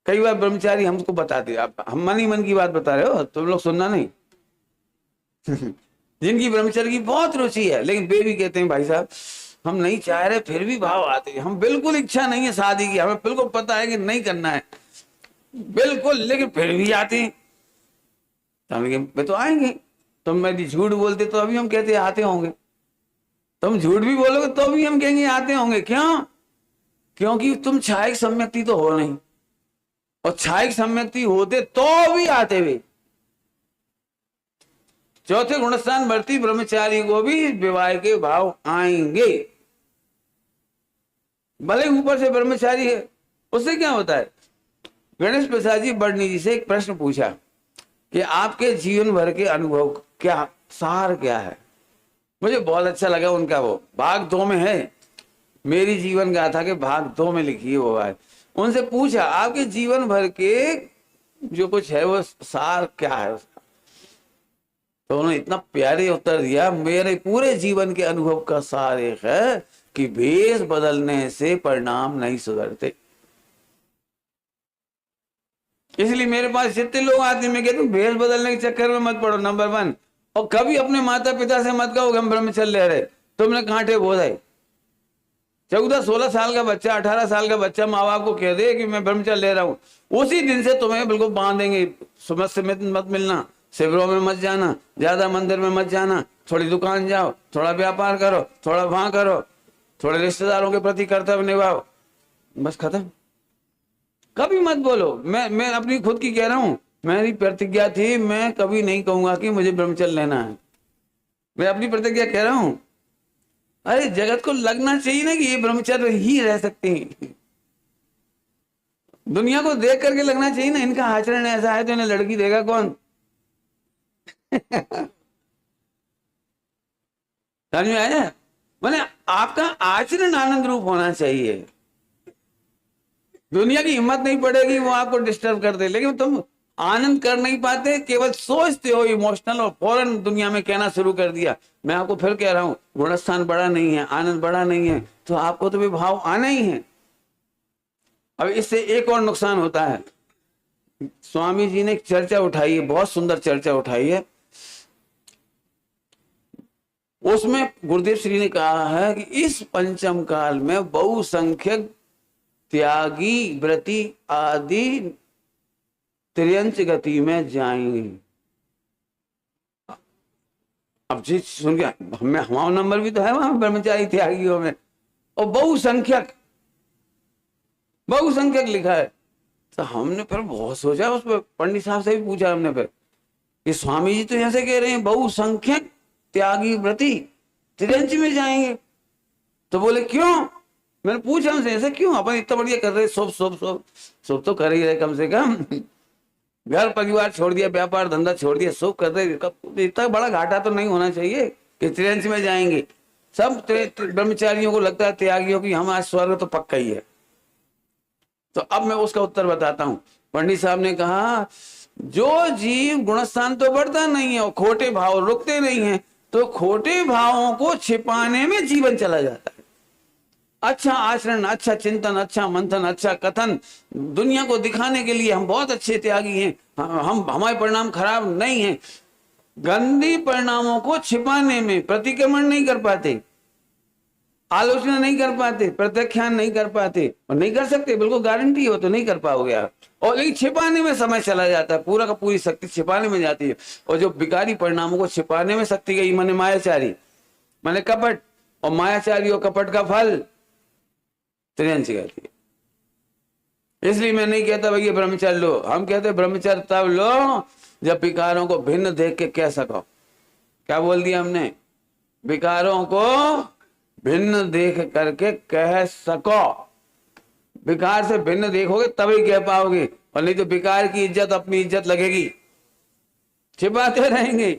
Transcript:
कई बार ब्रह्मचारी हमको बताते, आप हम मन ही मन की बात बता रहे हो, तुम लोग सुनना नहीं। जिनकी ब्रह्मचर्य की बहुत रुचि है, लेकिन वे भी कहते हैं भाई साहब हम नहीं चाह रहे फिर भी भाव आते हैं, हम बिल्कुल इच्छा नहीं है शादी की, हमें बिल्कुल पता है कि नहीं करना है बिल्कुल, लेकिन फिर भी आते हैं। तो हम वे तो आएंगे, तुम यदि झूठ बोलते तो अभी हम कहते आते होंगे, तुम झूठ भी बोलोगे तो भी हम कहेंगे आते होंगे। क्यों? क्योंकि तुम छायक सम्यक्ति तो हो नहीं, और छायक सम्यक्ति होते तो भी आते हुए। चौथे गुणस्थान वर्ती ब्रह्मचारी को भी विवाह के भाव आएंगे, भले ऊपर से ब्रह्मचारी है। उससे क्या होता है? गणेश प्रसाद जी बड़नी जी से एक प्रश्न पूछा कि आपके जीवन भर के अनुभव क्या सार क्या है। मुझे बहुत अच्छा लगा उनका, वो भाग 2 में है, मेरी जीवन गाथा के भाग 2 में लिखी है वो बात। उनसे पूछा आपके जीवन भर के जो कुछ है वो सार क्या है उसका, तो उन्होंने इतना प्यारे उत्तर दिया, मेरे पूरे जीवन के अनुभव का सार एक है कि भेष बदलने से परिणाम नहीं सुधरते। इसलिए मेरे पास जितने लोग आते हैं मैं कहता हूँ भेष बदलने के चक्कर में मत पड़ो, नंबर 1। और कभी अपने माता पिता से मत कहो हम ब्रह्मचर्य ले रहे, तुमने कांटे बोधाए। 14-16 साल का बच्चा, 18 साल का बच्चा माँ बाप को कह दे कि मैं ब्रह्मचर्य ले रहा हूँ, उसी दिन से तुम्हें बिल्कुल बांधेंगे, सुबह से मत मिलना, शिविरों में मत जाना, ज्यादा मंदिर में मत जाना, थोड़ी दुकान जाओ, थोड़ा व्यापार करो, थोड़ा वहां करो, थोड़े रिश्तेदारों के प्रति कर्तव्य निभाओ, बस खत्म। कभी मत बोलो। मैं अपनी खुद की कह रहा हूं, मेरी प्रतिज्ञा थी मैं कभी नहीं कहूंगा कि मुझे ब्रह्मचर्य लेना है, मैं अपनी प्रतिज्ञा कह रहा हूं। अरे जगत को लगना चाहिए ना कि ये ब्रह्मचर्य ही रह सकते हैं, दुनिया को देख करके लगना चाहिए ना इनका आचरण ऐसा है तो इन्हें लड़की देगा कौन। समझ में आया? मैंने आपका आचरण आनंद रूप होना चाहिए, दुनिया की हिम्मत नहीं पड़ेगी वो आपको डिस्टर्ब कर दे, लेकिन तुम आनंद कर नहीं पाते, केवल सोचते हो इमोशनल, और फौरन दुनिया में कहना शुरू कर दिया। मैं आपको फिर कह रहा हूं गुणस्थान बड़ा नहीं है, आनंद बड़ा नहीं है, तो आपको तो भी भाव आना ही है। अब इससे एक और नुकसान होता है, स्वामी जी ने एक चर्चा उठाई है, बहुत सुंदर चर्चा उठाई है, उसमें गुरुदेव श्री ने कहा है कि इस पंचम काल में बहुसंख्यक त्यागी व्रती आदि त्रियंच गति में जाएंगे। अब जी सुन गया, हमें हमारा नंबर भी तो है वहां ब्रह्मचारी त्यागियों में, और बहुसंख्यक लिखा है। तो हमने फिर बहुत सोचा, उस पर पंडित साहब से भी पूछा हमने फिर कि स्वामी जी तो ऐसे कह रहे हैं बहुसंख्यक त्यागी व्रती त्रियंच में जाएंगे, तो बोले क्यों? मैंने पूछा उनसे ऐसे क्यों, अपन इतना बढ़िया कर रहे, सब तो कर ही रहे, कम से कम घर परिवार छोड़ दिया, व्यापार धंधा छोड़ दिया, सब कर रहे, इतना बड़ा घाटा तो नहीं होना चाहिए कि त्रियंच में जाएंगे। सब ब्रह्मचारियों को लगता है त्यागियों की हम आज स्वर्ग तो पक्का ही है। तो अब मैं उसका उत्तर बताता हूं। पंडित साहब ने कहा जो जीव गुणस्थान तो बढ़ता नहीं है और खोटे भाव रुकते नहीं है, तो खोटे भावों को छिपाने में जीवन चला जाता है। अच्छा आचरण, अच्छा चिंतन, अच्छा मंथन, अच्छा कथन, दुनिया को दिखाने के लिए हम बहुत अच्छे त्यागी हैं, हमारे परिणाम खराब नहीं है, गंदी परिणामों को छिपाने में प्रतिक्रमण नहीं कर पाते, आलोचना नहीं कर पाते, प्रत्याख्यान नहीं कर पाते, और नहीं कर सकते, बिल्कुल गारंटी हो तो नहीं कर पाओगे आप। और लेकिन छिपाने में समय चला जाता है, पूरा का पूरी शक्ति छिपाने में जाती है। और जो विकारी परिणामों को छिपाने में शक्ति गई माने मायाचारी, माने कपट, और मायाचारी और कपट का फल त्रियंच कहती है। इसलिए मैं नहीं कहता भैया ब्रह्मचर्य लो, हम कहते ब्रह्मचर्य तब लो जब विकारों को भिन्न देख के कह सको। क्या बोल दिया हमने? विकारों को भिन्न देख करके कह सको। विकार से भिन्न देखोगे तभी कह पाओगे, और नहीं तो विकार की इज्जत अपनी इज्जत लगेगी, छिपाते रहेंगे।